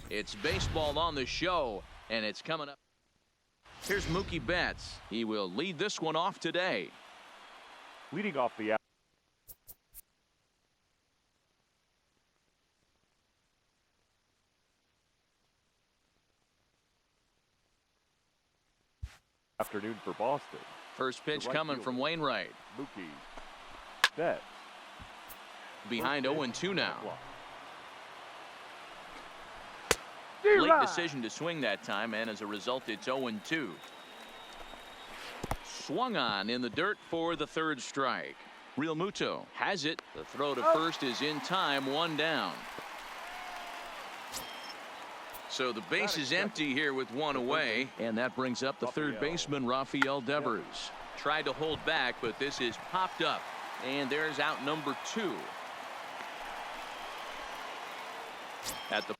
It's baseball on the show, and it's coming up. Here's Mookie Betts. He will lead this one off today. Leading off the afternoon for Boston. First pitch coming from Wainwright. Mookie Betts. Behind 0-2 now. Late decision to swing that time, and as a result, it's 0-2. Swung on in the dirt for the third strike. Real Muto has it. The throw to first is in time, one down. So the base is empty here with one away, and that brings up the third baseman, Rafael Devers. Tried to hold back, but this is popped up, and there's out number 2. At the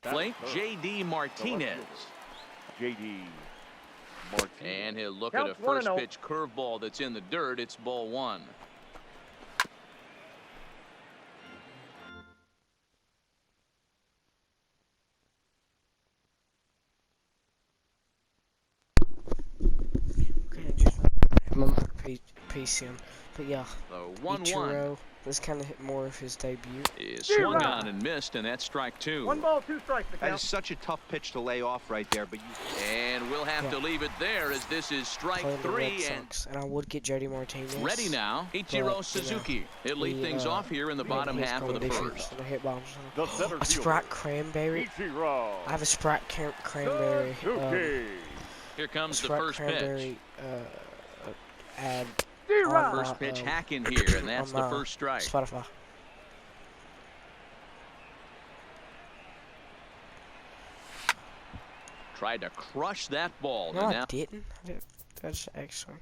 plate, J.D. Martinez. J.D. Martinez. And he'll look at a first pitch curveball that's in the dirt. It's ball 1. Piece him, but yeah, the 1-1 this kind of hit more of his debut. Is swung on and missed, and that's strike 2. 1 ball, 2 strikes. That is such a tough pitch to lay off right there, but and we'll have to leave it there as this is strike 3. And I would get J.D. Martinez. Ready now, Ichiro Suzuki. He'll lead things off here in the bottom half of the first. A Sprite Cranberry. I have a Sprite Cranberry. Here comes the first pitch. Ad first pitch hack in here, and that's the first strike. Spotify. Tried to crush that ball. No, I didn't. That's actually.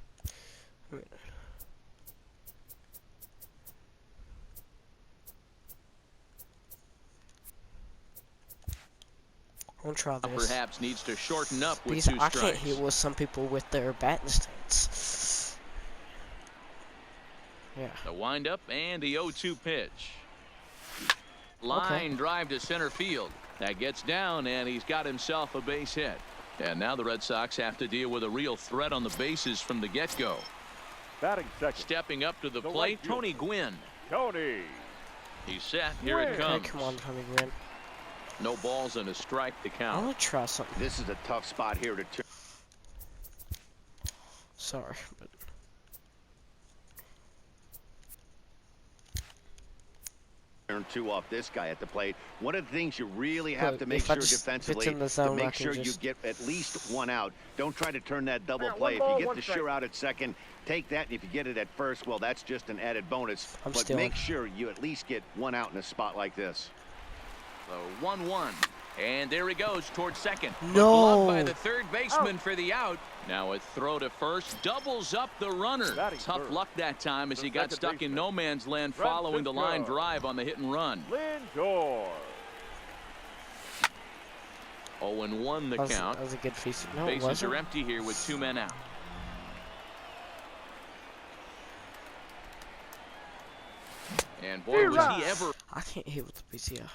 I'm gonna try this. Perhaps needs to shorten up with because 2 strikes. I can't hit with some people with their batting stance. Yeah. The windup and the 0-2 pitch. Line drive to center field. That gets down, and he's got himself a base hit. And now the Red Sox have to deal with a real threat on the bases from the get-go. Batting second. Stepping up to the plate, Tony Gwynn. Tony. He's set. Here it comes. Okay, come on, Tony Gwynn. No balls and a strike to count. I want to try something. This is a tough spot here to turn. Sorry, but turn 2 off this guy at the plate. One of the things you really have to make sure defensively to make sure you get at least 1 out. Don't try to turn that double play. If you get the sure out at second, take that. And if you get it at first, well, that's just an added bonus. But make sure you at least get 1 out in a spot like this. The 1-1. And there he goes towards second. No. By the third baseman for the out. Now a throw to first doubles up the runner. Tough luck that time as he got stuck in no man's land following the line drive on the hit and run. Lindor. 0-1 the count. That was a good piece. No, bases are empty here with 2 men out. And boy, was he ever. I can't hit with the PCO.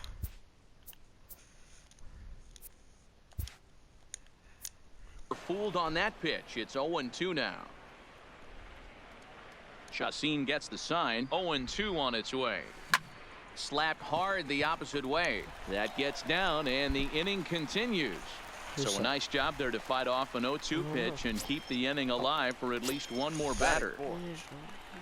Fooled on that pitch. It's 0-2 now. Chacin gets the sign. 0-2 on its way. Slapped hard the opposite way. That gets down, and the inning continues. So a nice job there to fight off an 0-2 pitch and keep the inning alive for at least 1 more batter.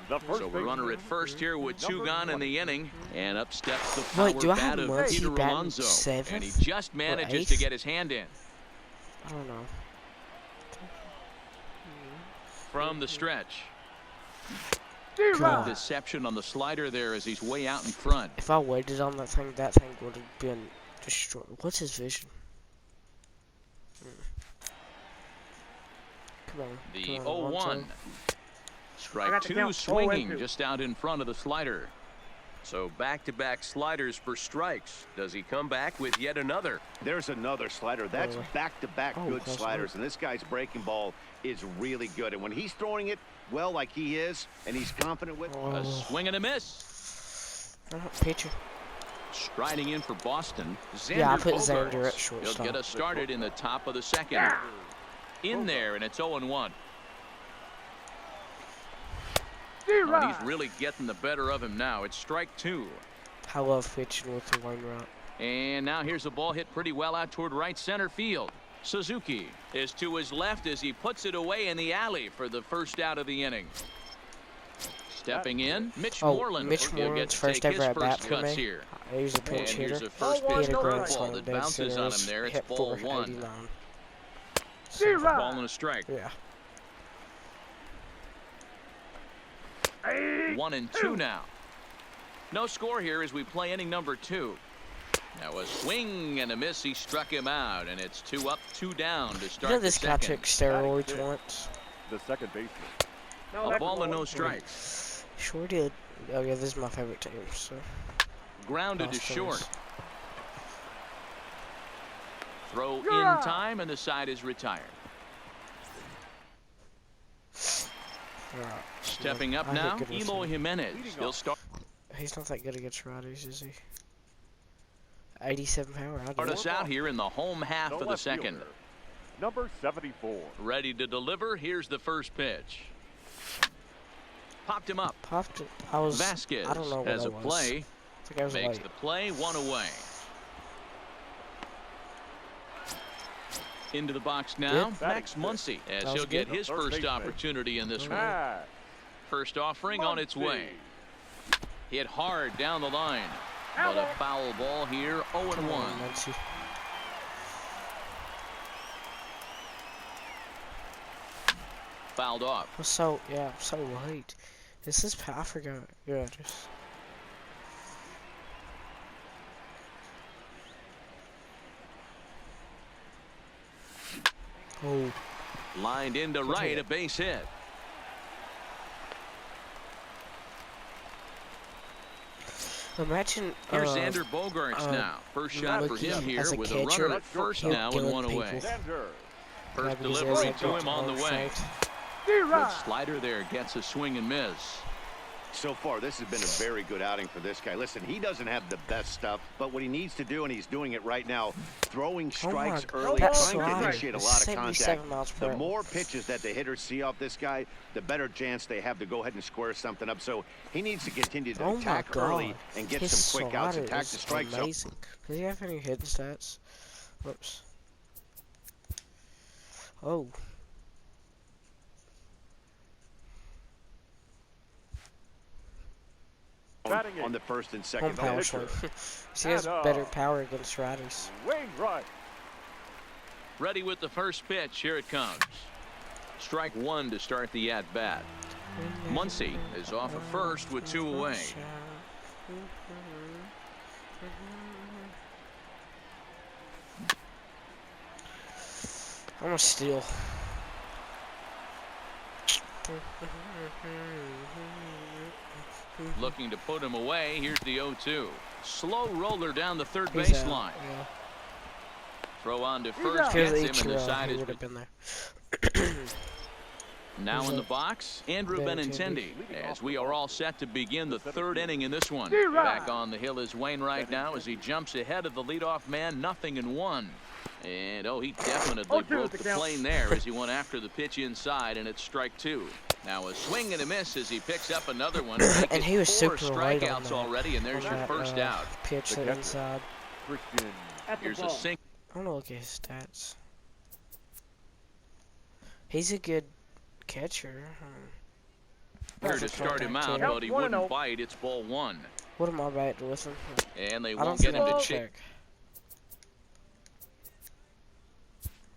So a runner at first here with 2 gone in the inning, and up steps the power bat of Peter Alonso, and he just manages to get his hand in. I don't know. From the stretch. Deception on the slider there as he's way out in front. If I waited on that thing would have been destroyed. What's his vision? Come on. The 0-1. Strike 2 swinging just out in front of the slider. So back-to-back sliders for strikes. Does he come back with yet another? There's another slider. That's back-to-back good sliders, and this guy's breaking ball is really good. And when he's throwing it well like he is, and he's confident with A swing and a miss. Pitcher. Striding in for Boston, Xander Yeah, I put Bogaerts. Xander at He'll shortstop. get us started in the top of the second. In there, and it's 0-1. Oh, he's really getting the better of him now. It's strike 2. I love pitching with the Wainwright. And now here's a ball hit pretty well out toward right center field. Suzuki is to his left as he puts it away in the alley for the first out of the inning. Stepping in, Mitch Moreland. Mitch He'll get Moreland's to first take his ever at bat first for guts me. here. He's a pinch And hitter. here's a first He pitch had a grand curveball slam that dead bounces center. on him there. It's Hit ball 1. 489. Ball and a strike. Yeah. 1-2 now. No score here as we play inning number 2. Now a swing and a miss. He struck him out, and it's 2 up, 2 down to start You know this the guy second. took steroids once? The second baseman. A ball and no strikes. Sure did. Oh yeah, this is my favorite team. So. Grounded to Boston short. is- Throw in time, and the side is retired. Alright. Stepping up I hit now, good with Eloy him. Jimenez. He'll start He's not that good against righties, is he? 87 power. I do. us out here in the home half of the left second. fielder, number 74. Ready to deliver. Here's the first pitch. Popped him up. Popped it. I was. Vasquez I don't know what has I a was. play. I think I was Makes late. the play, 1 away. Into the box now, Good. Max Muncy, as That was he'll get good. his Third first baseman. opportunity in this one. Max First offering on its way. Hit hard down the line. But a foul ball here, 0-1. Come on, Muncy. Fouled off. I'm so late. This is I forgot. Yeah, just. Oh, Lined into right, a base hit. imagine. Here's Xander Bogaerts now. First shot for him here as a with catcher, a runner at first he'll now and kill 1 away. people. Xander. First because delivery there's to him on the way. Good slider there, gets a swing and miss. So far, this has been a very good outing for this guy. Listen, he doesn't have the best stuff, but what he needs to do, and he's doing it right now, throwing strikes early, that trying to slider initiate a is lot of 77 contact. miles per The hour. more pitches that the hitters see off this guy, the better chance they have to go ahead and square something up. So he needs to continue to Oh my attack God. early and get His some quick outs, slider attack is the strike zone. amazing. Does he have any hidden stats? Whoops. Oh. On the first and Home second power pitch. swing. He has better power against righties. Wainwright. Ready with the first pitch. Here it comes. Strike 1 to start the at-bat. Muncy is off of first with 2 away. I'm gonna steal. Looking to put him away. Here's the 0-2. Slow roller down the third He's base out, line. yeah. Throw on to first. Here's Gets him, and the Ichiro, side he is would have been there. now Here's in the a box. Andrew Benintendi. Benintendi, as we are all set to begin the third inning in this one. Back on the hill is Wainwright now as he jumps ahead of the leadoff man, 0-1. And oh, he definitely broke the plane there as he went after the pitch inside, and it's strike 2. Now a swing and a miss as he picks up another one. And he was 4 super light on strikeouts that. already, and there's On your that, first out. Pitch The to catcher. inside. Christian. Here's a sink. I wanna look at his stats. He's a good catcher. Here to start him out, but he wouldn't bite. It's ball 1. What am I batting with him? And they I don't won't see get him that to check.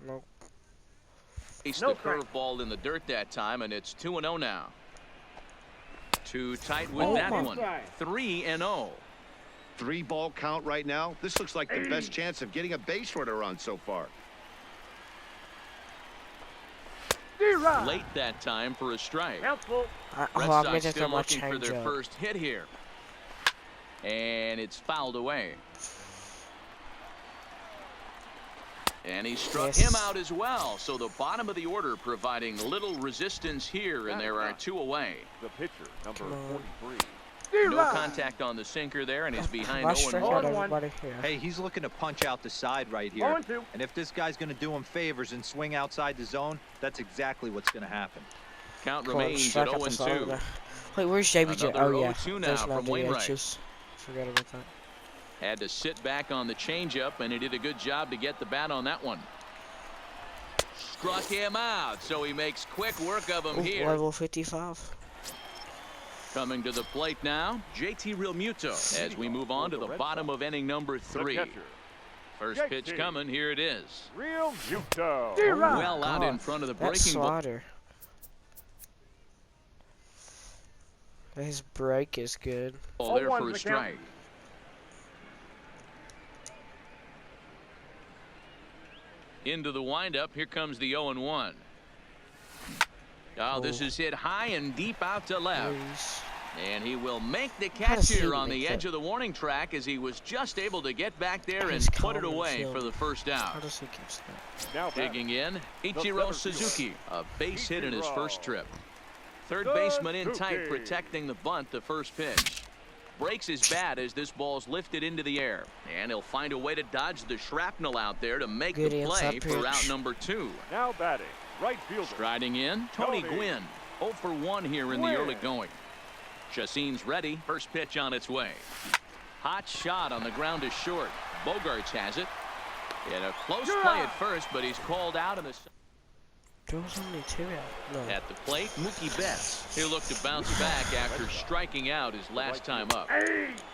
Nope. Faced the curveball in the dirt that time, and it's 2-0 now. Too tight with Oh that my one. 3-0. 3-ball count right now. This looks like the best chance of getting a base runner on so far. Late that time for a strike. Oh, Red I'm Sox gonna still throw my looking for their changeup. first hit here. And it's fouled away. And he struck him out as well. So the bottom of the order providing little resistance here, and there are 2 away. The pitcher, number 43. No contact on the sinker there, and he's behind 0-1. Hey, he's looking to punch out the side right here. And if this guy's going to do him favors and swing outside the zone, that's exactly what's going to happen. Count remains at 0-2. Wait, where's JBJ? Another Oh, yeah. 0-2 now There's from no Wainwright. DHs. Forgot about that. Had to sit back on the changeup, and he did a good job to get the bat on that one. Struck him out, so he makes quick work of him here. Level 55. Coming to the plate now, JT Realmuto, as we move on to the bottom of inning number 3. First pitch coming, here it is. Realmuto. Well out in front of the breaking ball. Slider. His break is good. Oh, there for a strike. Into the windup, here comes the 0-1. Oh, this is hit high and deep out to left. Please. And he will make the catch here on the edge of the warning track as he was just able to get back there and put it away for the first out. How does he catch that? Now digging in, Ichiro Suzuki, a base hit in his first trip. Third baseman in tight, protecting the bunt, the first pitch. Breaks his bat as this ball's lifted into the air. And he'll find a way to dodge the shrapnel out there to make the play for out number 2. Now batting, right fielder. Striding in, Tony Gwynn. 0 for 1 here in the early going. Chacin's ready. First pitch on its way. Hot shot on the ground is short. Bogarts has it. In a close play at first, but he's called out in the... There was only 2 out. No. At the plate, Mookie Betts. He'll look to bounce back after striking out his last time up.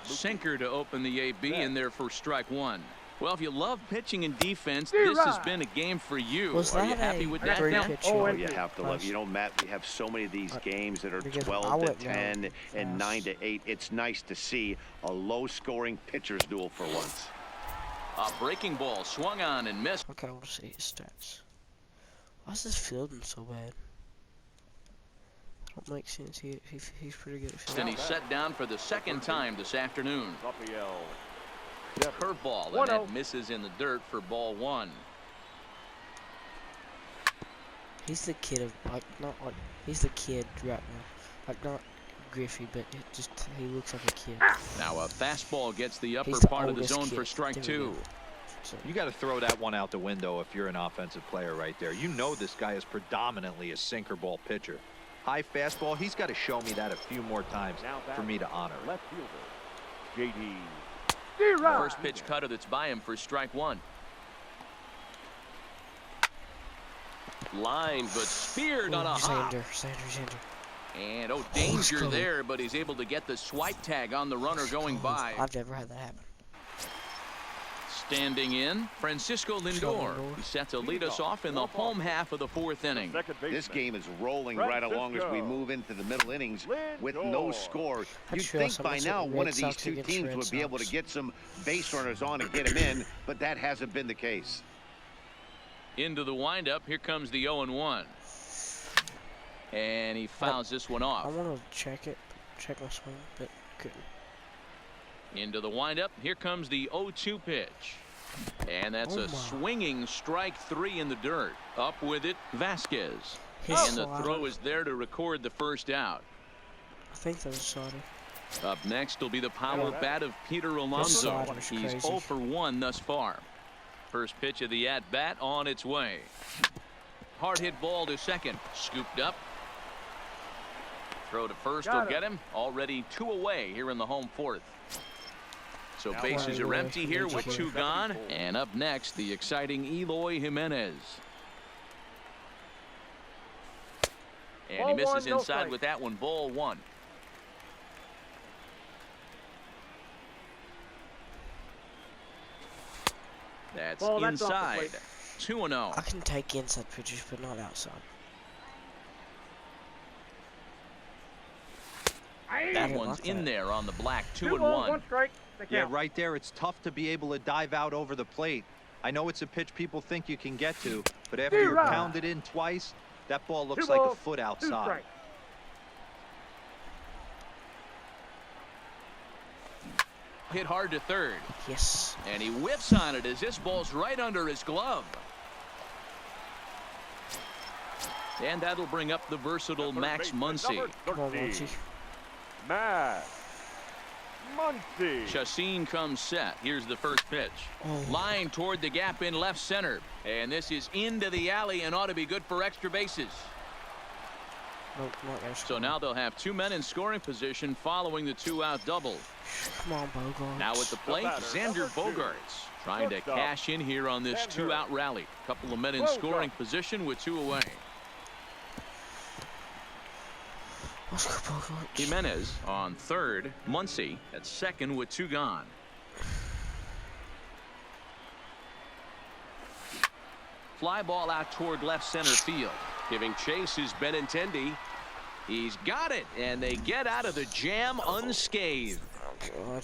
Sinker to open the AB, and there for strike 1. Well, if you love pitching and defense, this has been a game for you. Are you happy with that? Oh, you have to love. You know, Matt, we have so many of these games that are 12 to 10 and 9 to 8. It's nice to see a low-scoring pitcher's duel for once. A breaking ball swung on and missed. Okay, I want to see his stats. Why is this fielding so bad? Don't make sense. He's pretty good at fielding. And he's set down for the second time this afternoon. Raphael. Curveball, and that misses in the dirt for ball 1. He's the kid of he's the kid right now, like not Griffey, but he looks like a kid. Now a fastball gets the upper the part of the zone for strike 2. So. You got to throw that one out the window if you're an offensive player right there. You know this guy is predominantly a sinker ball pitcher. High fastball, he's got to show me that a few more times for me to honor it. Left fielder, JD. First pitch cutter that's by him for strike 1. Line, but speared on a hop. Sander. And danger there, but he's able to get the swipe tag on the runner going by. I've never had that happen. Standing in, Francisco Lindor. He's set to lead us off in the home half of the 4th inning. This game is rolling right along as we move into the middle innings with no score. You'd think by now one of these 2 teams would be able to get some base runners on and get him in, but that hasn't been the case. Into the windup, here comes the 0-1. And he fouls this one off. I want to check my swing, but couldn't. Into the windup, here comes the 0-2 pitch. And that's a swinging strike 3 in the dirt. Up with it, Vasquez. And the throw is there to record the first out. I think that was slider. Up next will be the power bat of Peter Alonso. He's 0 for 1 thus far. First pitch of the at-bat on its way. Hard hit ball to second. Scooped up. Throw to first will get him. Already 2 away here in the home 4th. So bases are empty here with 2 gone. And up next, the exciting Eloy Jimenez. And he misses inside with that one. Ball 1. That's inside. 2-0. I can take inside pitches, but not outside. That one's in there on the black. 2-1. Yeah, right there. It's tough to be able to dive out over the plate. I know it's a pitch people think you can get to, but after you're pounded in twice, that ball looks like a foot outside. Hit hard to third. Yes. And he whiffs on it as this ball's right under his glove. And that'll bring up the versatile Max Muncy. Come on, Muncy. Max Muncy. Chacin comes set. Here's the first pitch. Line toward the gap in left center. And this is into the alley and ought to be good for extra bases. Nope, not there. So now they'll have 2 men in scoring position following the 2-out double. Come on, Bogarts. Now at the plate, Xander Bogaerts trying to cash in here on this 2-out rally. Couple of men in scoring position with 2 away. Let's go, Bogarts. Jimenez on third. Muncy at second with 2 gone. Fly ball out toward left center field. Giving chase is Benintendi. He's got it, and they get out of the jam unscathed. God.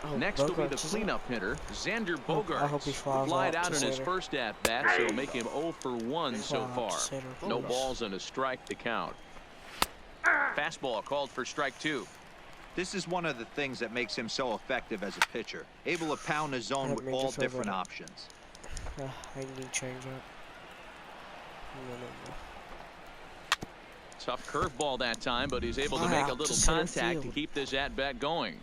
Oh, Next will be the cleanup hitter, Xander Bogaerts. I hope he flies Lied out out in to his center. first at-bat, so make him 0 for 1 so Fly out far. to center. No balls and a strike to count. Fastball called for strike 2. This is one of the things that makes him so effective as a pitcher. Able to pound the zone Let with me all just different over it. options. I need to change up. No. Tough curveball that time, but he's able to Fly make a out to little center contact to field. keep this at-bat going.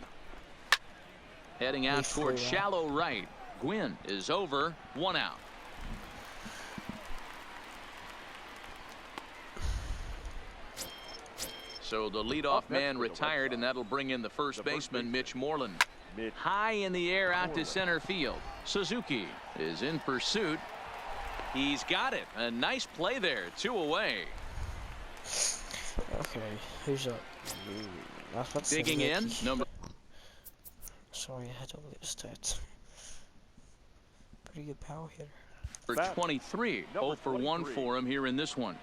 Heading out He toward flew out. shallow right. Gwynn is over. 1 out. So the leadoff man retired, and that'll bring in the first baseman, Mitch Moreland. High in the air out to center field. Suzuki is in pursuit. He's got it. A nice play there. 2 away. Okay, who's up? I was about to say Digging in, Mickey. number. Sorry, I had to look at the stats. Pretty good power hitter. For 23. 0 for 1 for him here in this one.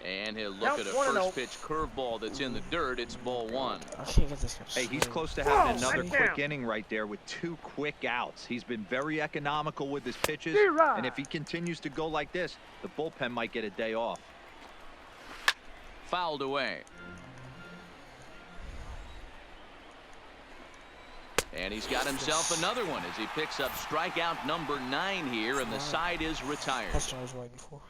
And he'll look at a first pitch curveball that's in the dirt. It's ball 1. I can't get this guy to Hey, he's swing. close to having another quick inning right there with 2 quick outs. He's been very economical with his pitches, and if he continues to go like this, the bullpen might get a day off. Fouled away. And he's got himself another one as he picks up strikeout number 9 here, and the side is retired. That's what I was waiting for.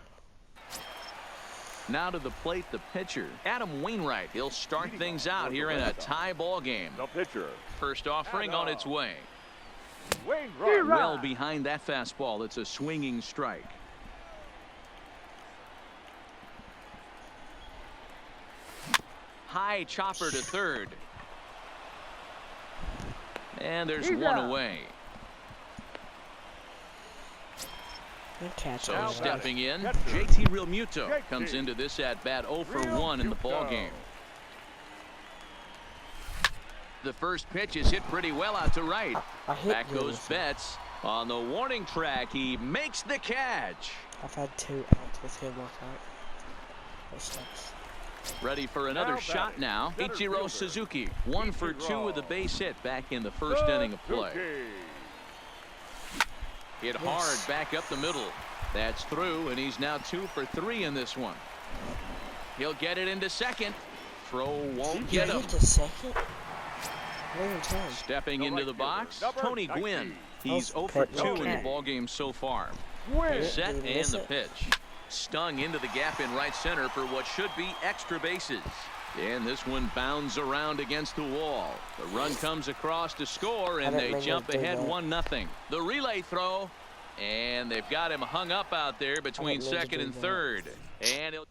Now to the plate, the pitcher, Adam Wainwright. He'll start things out here in a tie ball game. The pitcher, First offering on its way. Wainwright. Well behind that fastball. It's a swinging strike. High chopper to third. And there's 1 away. Good catch. So Alright. stepping in, JT Realmuto comes into this at-bat 0 for 1 in the ball game. The first pitch is hit pretty well out to right. I hit Back you goes with it. Betts. On the warning track, he makes the catch. I've had 2 outs with him like that. That sucks. Ready for another Now shot batting, now. center Ichiro fielder, Suzuki. 1 for 2 with a base hit back in the first inning of play. Hit hard back up the middle. That's through, and he's now 2 for 3 in this one. He'll get it into second. Throw won't get him. Hit to second? Not even time. Stepping The into right the box, fielder, Tony number Gwynn. 19. He's Oh, 0 for pitch. 2 in the Okay. ballgame so far. Gwynn. Set Did he and miss the it? pitch. Stung into the gap in right center for what should be extra bases. And this one bounds around against the wall. The run comes across to score, and I didn't they mean to jump do ahead that. 1-0. The relay throw, and they've got him hung up out there between didn't mean to second do and that. third. And he'll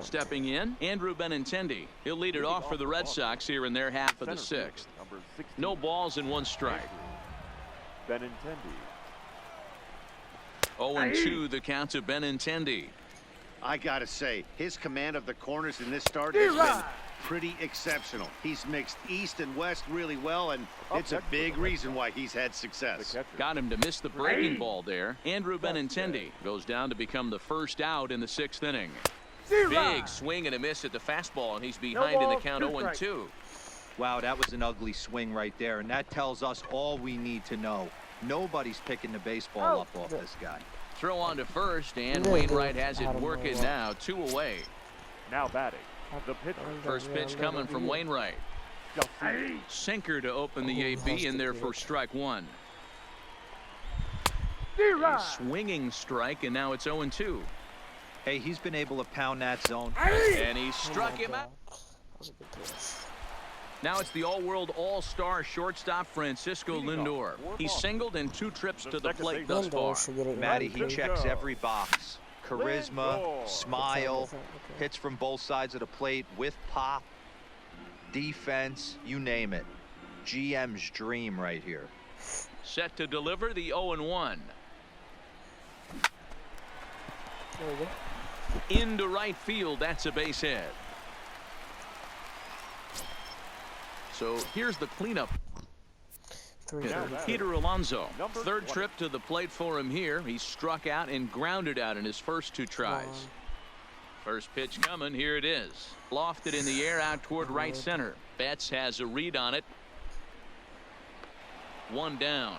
stepping in, Andrew Benintendi. He'll lead it off for the Red Sox here in their half of the Center sixth. fielder, number 16. No balls and 1 strike. Benintendi. 0-2 the count to Benintendi. I gotta say, his command of the corners in this start has been pretty exceptional. He's mixed east and west really well, and it's a big reason why he's had The success. catcher. Got him to miss the breaking ball there. Andrew Benintendi goes down to become the first out in the 6th inning. Big swing and a miss at the fastball, and he's behind in the count 0-2. Wow, that was an ugly swing right there, and that tells us all we need to know. Nobody's picking the baseball up off this guy. Throw on to first, and Yeah, Wainwright has I it don't know working what. now. 2 away. Now batting, The pitcher. First pitch coming from Wainwright. Sinker to open the AB in there for strike one. A swinging strike, and now it's 0-2. Hey, he's been able to pound that zone. And he struck him out. That was a good pitch. Now it's the all-world all-star shortstop Francisco Lindor. He's singled in 2 trips to the plate thus far. Lindor should get it Matty, right. he checks every box. Charisma, Lindor. smile, Okay. hits from both sides of the plate with pop, defense, you name it. GM's dream right here. Set to deliver the 0-1. There we go. Into right field, that's a base hit. So here's the cleanup. 3-3. Peter Alonso. Number 3rd 20. trip to the plate for him here. He struck out and grounded out in his first 2 tries. First pitch coming, here it is. Lofted in the air out toward right center. Betts has a read on it. 1 down.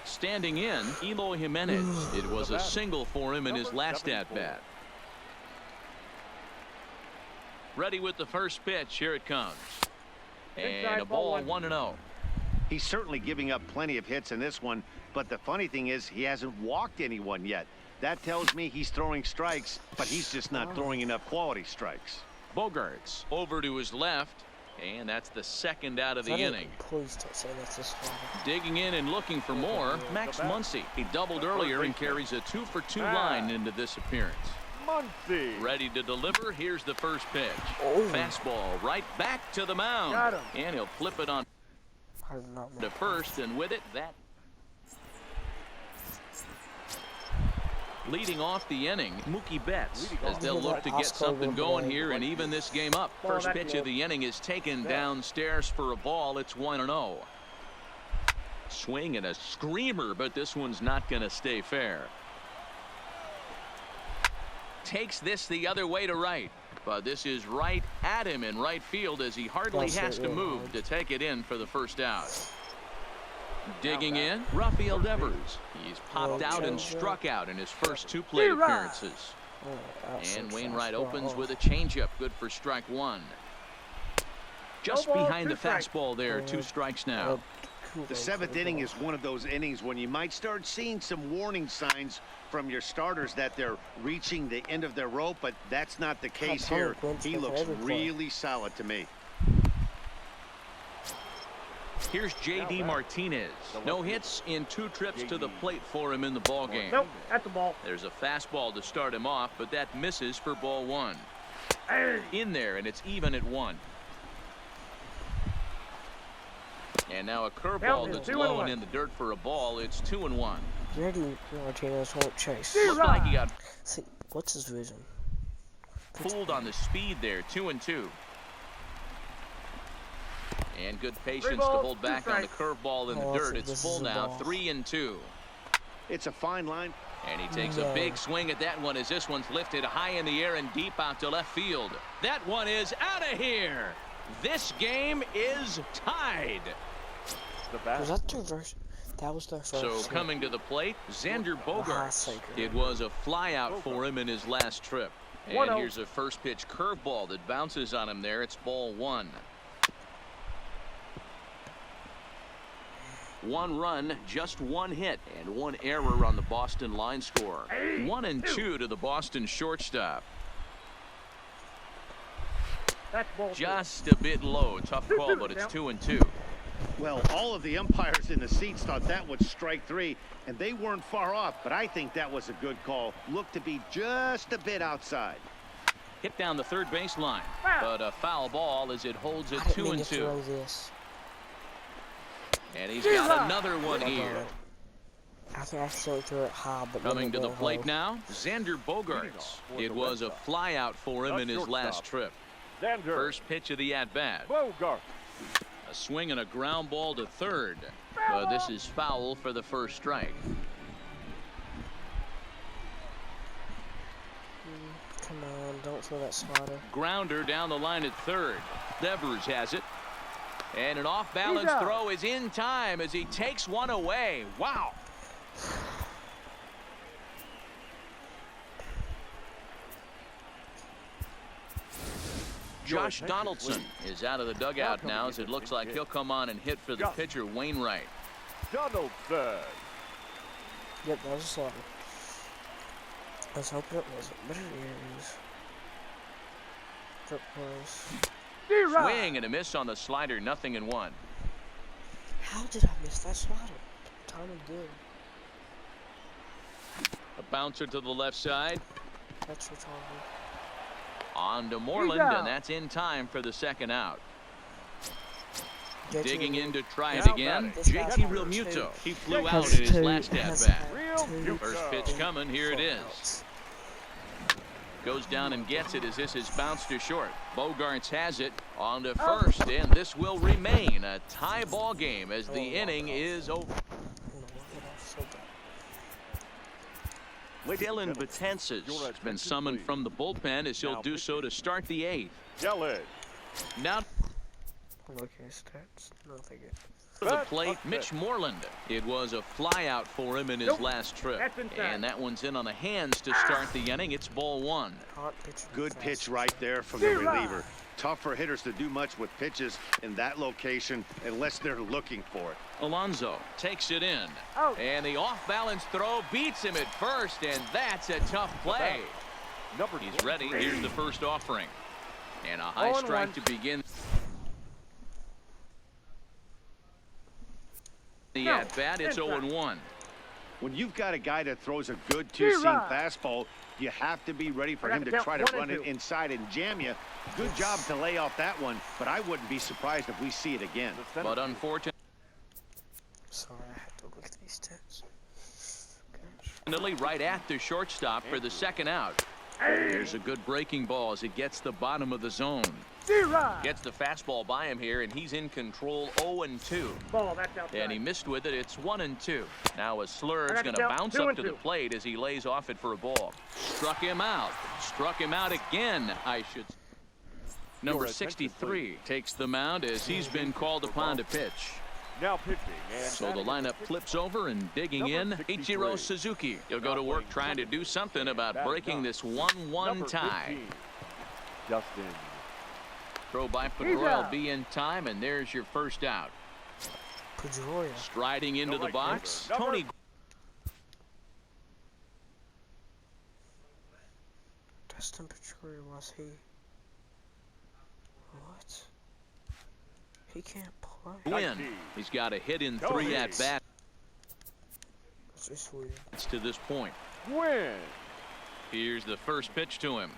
Standing in, Eloy Jimenez. It was a single for him in his last at-bat. Ready with the first pitch. Here it comes. And a ball 1-0. He's certainly giving up plenty of hits in this one, but the funny thing is he hasn't walked anyone yet. That tells me he's throwing strikes, but he's just not throwing enough quality strikes. Bogarts over to his left, and that's the 2nd out of the inning. Please don't say that's his father. Digging in and looking for more, Max Muncy. He doubled earlier and carries a 2-for-2 line into this appearance. Muncy. Ready to deliver. Here's the first pitch. Oh. Fastball right back to the mound. Got him. And he'll flip it on I did not know. to first, and with it, that. Leading off the inning, Mookie Betts, as they'll look to get something going here and even this game up. First pitch of the inning is taken downstairs for a ball. It's 1-0. Swing and a screamer, but this one's not going to stay fair. Takes this the other way to right, but this is right at him in right field as he hardly has to move to take it in for the first out. Digging in, Rafael Devers. He's popped out and struck out in his first 2 plate appearances. And Wainwright opens with a changeup, good for strike 1. Just behind the fastball there, 2 strikes now. The 7th inning is one of those innings when you might start seeing some warning signs from your starters that they're reaching the end of their rope, but that's not the case here. He looks really solid to me. Here's J.D. Martinez. No hits in 2 trips to the plate for him in the ballgame. Nope, at the ball. There's a fastball to start him off, but that misses for ball 1. In there, and it's even at 1. And now a curveball that's low and in the dirt for a ball. It's 2-1. J.D. Martinez won't chase. Looked like he got See, what's his vision? fooled on the speed there. 2-2. And good patience to hold back on the curveball in the dirt. It's full now. 3-2. It's a fine line. And he takes a big swing at that one as this one's lifted high in the air and deep out to left field. That one is out of here. This game is tied. The bat. Was that their first? That was their first. So coming to the plate, Xander Bogaerts. It was a flyout for him in his last trip. And here's a first pitch curveball that bounces on him there. It's ball 1. 1 run, just 1 hit, and 1 error on the Boston line score. 1-2 to the Boston shortstop. That's ball 2. Just a bit low. Tough call, but it's 2-2. Well, all of the umpires in the seats thought that was strike 3, and they weren't far off, but I think that was a good call. Looked to be just a bit outside. Hit down the third baseline, but a foul ball as it holds it I didn't mean to 2-2. throw this. And he's got another one here. I think I still threw it high, but Coming to the plate now, Xander Bogaerts. It was a flyout for him in his last trip. Xander. First pitch of the at-bat. Bogart. A swing and a ground ball to third. But this is foul for the first strike. Come on, don't throw that slider. Grounder down the line at third. Devers has it. And an off-balance throw is in time as he takes one away. Wow. Josh Donaldson is out of the dugout now, as it looks like he'll come on and hit for the pitcher, Wainwright. Donaldson. Yep, that was a slider. I was hoping it wasn't, but it is. It was. Swing and a miss on the slider, 0-1. How did I miss that slider? Timing good. A bouncer to the left side. That's retarded. On to Moreland, and that's in time for the second out. Digging in to try it again. JT Realmuto. He flew out in his last at-bat. First pitch coming. Here it is. Goes down and gets it as this is bounced to short. Bogarts has it on to first, and this will remain a tie ball game as the inning is over. Dylan Betances has been summoned from the bullpen as he'll do so to start the 8th. Yelich. Now Look at his stats. Nothing good. to the plate, Mitch Moreland. It was a flyout for him in his last trip. And that one's in on the hands to start the inning. It's ball 1. Good pitch right there from the reliever. Tough for hitters to do much with pitches in that location unless they're looking for it. Alonso takes it in. And the off-balance throw beats him at first, and that's a tough play. He's ready. Here's the first offering. And a high strike to begin the at-bat. It's 0-1. When you've got a guy that throws a good two-seam fastball, you have to be ready for him to try to run it inside and jam you. Good job to lay off that one, but I wouldn't be surprised if we see it again. But unfortunately, Sorry, I had to look at these stats. right at the shortstop for the second out. Here's a good breaking ball as it gets the bottom of the zone. Gets the fastball by him here, and he's in control. 0-2. And he missed with it. It's 1-2. Now a slurve's going to bounce up to the plate as he lays off it for a ball. Struck him out. Struck him out again, I should. Number 63 takes the mound as he's been called upon to pitch. Now pitching. And so the lineup flips over, and digging in, Ichiro Suzuki. He'll go to work trying to do something about breaking this 1-1 tie. Justin. Throw by Pedroia will be in time, and there's your first out. Pedroia. Striding into the box, Tony. Dustin Pedroia, was he? What? He can't play. Win. He's got a hit in 3 at bat. That's just weird. It's to this point. Win. Here's the first pitch to him.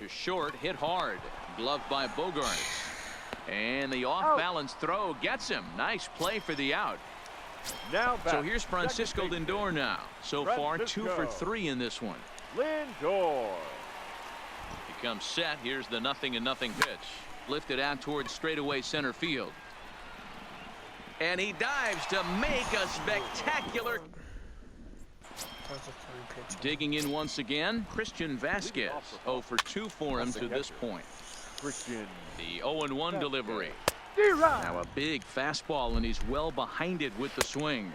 To short, hit hard. Gloved by Bogarts. And the off-balance throw gets him. Nice play for the out. Now back. So here's Francisco Lindor now. So far, 2 for 3 in this one. Lindor. He comes set. Here's the 0-0 pitch. Lifted out towards straightaway center field. And he dives to make a spectacular. Digging in once again, Christian Vasquez. 0 for 2 for him to this point. Christian. The 0-1 delivery. Now a big fastball, and he's well behind it with the swing.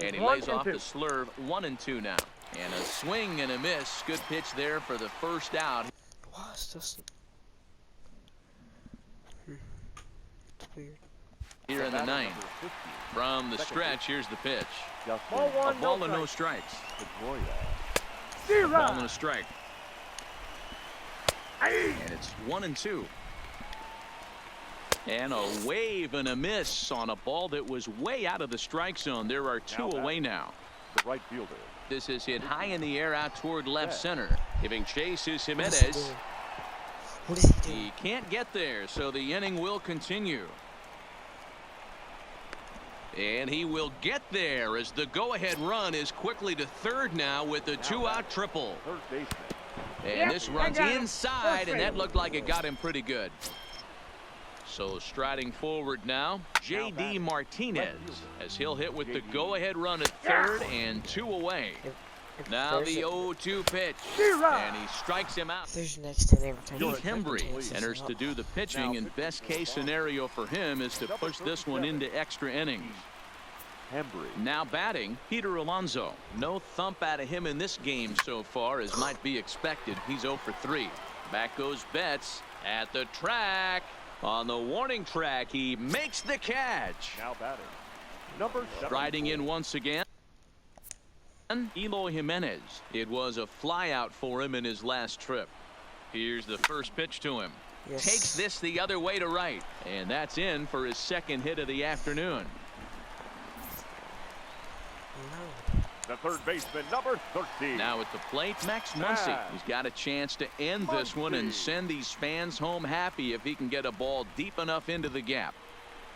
And he lays off the slurve. 1-2 now. And a swing and a miss. Good pitch there for the first out. It's weird. Here in the 9th. From the stretch, here's the pitch. A ball and no strikes. A ball and a strike. And it's 1-2. And a wave and a miss on a ball that was way out of the strike zone. There are 2 away now. The right fielder. This is hit high in the air out toward left center. Giving chase is Jimenez. What is he doing? He can't get there, so the inning will continue. And he will get there as the go-ahead run is quickly to third now with the 2-out triple. Third baseman. And this runs inside, and that looked like it got him pretty good. So striding forward now, J.D. Martinez, as he'll hit with the go-ahead run at third and 2 away. Now the 0-2 pitch, and he strikes him out. There's next inning. Heath Hembry enters to do the pitching, and best case scenario for him is to push this one into extra innings. Hembry. Now batting, Peter Alonso. No thump out of him in this game so far, as might be expected. He's 0 for 3. Back goes Betts. At the track. On the warning track, he makes the catch. Now batting. Number 7. Riding in once again. Eloy Jimenez. It was a flyout for him in his last trip. Here's the first pitch to him. Yes. Takes this the other way to right. And that's in for his second hit of the afternoon. No. The third baseman, number 13. Now at the plate, Max Muncy. He's got a chance to end this one and send these fans home happy if he can get a ball deep enough into the gap.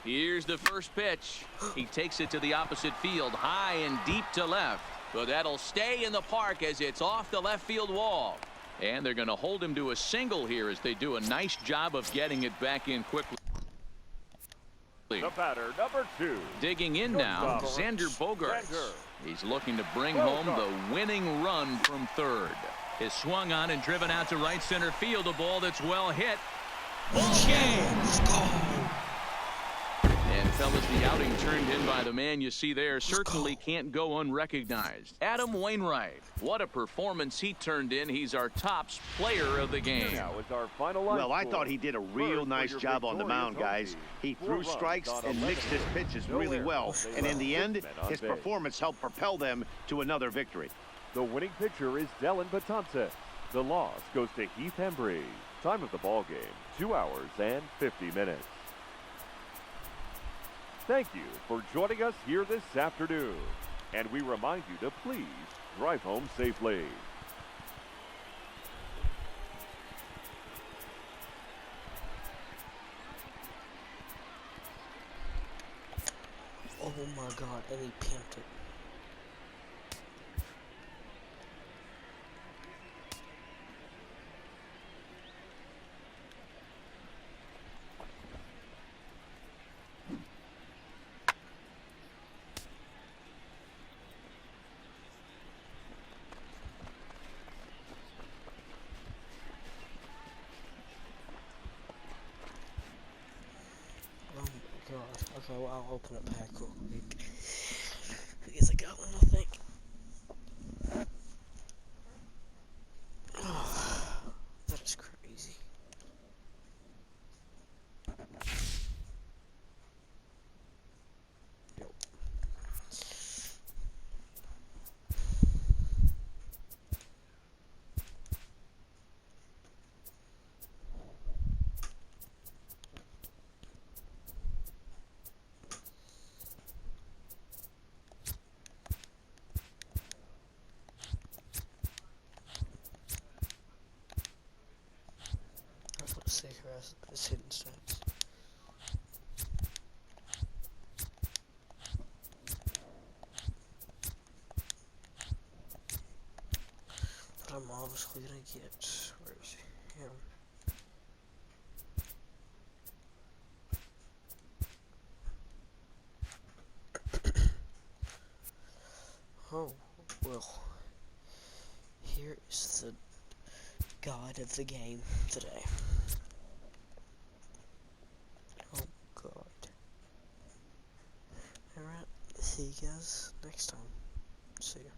Here's the first pitch. He takes it to the opposite field, high and deep to left. But that'll stay in the park as it's off the left field wall. And they're going to hold him to a single here as they do a nice job of getting it back in quickly. The batter, number 2. Digging in now, Xander Bogaerts. He's looking to bring home the winning run from third. Is swung on and driven out to right center field. A ball that's well hit. Ball game. Let's go. And fellas, the outing turned in by the man you see there certainly can't go unrecognized. Adam Wainwright. What a performance he turned in. He's our tops player of the game. Now is our final line Well, I score. thought he did a real First, nice for your job on the mound, victorious guys. home He team. 4 threw runs strikes on and 11 mixed his pitches No really errors. well. They And in left the end, 6 men on his base. performance helped propel them to another victory. The winning pitcher is Dellin Betances. The loss goes to Heath Hembry. Time of the ball game, 2 hours and 50 minutes. Thank you for joining us here this afternoon. And we remind you to please drive home safely. Oh my God, and he pimped it. Oh my God. Okay, well, I'll open it back real quick. Because I got one, I think. Oh, that's crazy. Yep. That's what sicker as it's hidden stats. But I'm obviously gonna get, where is he? Him. Oh, well, here is the god of the game today. Oh God. Alright, see you guys next time. See ya.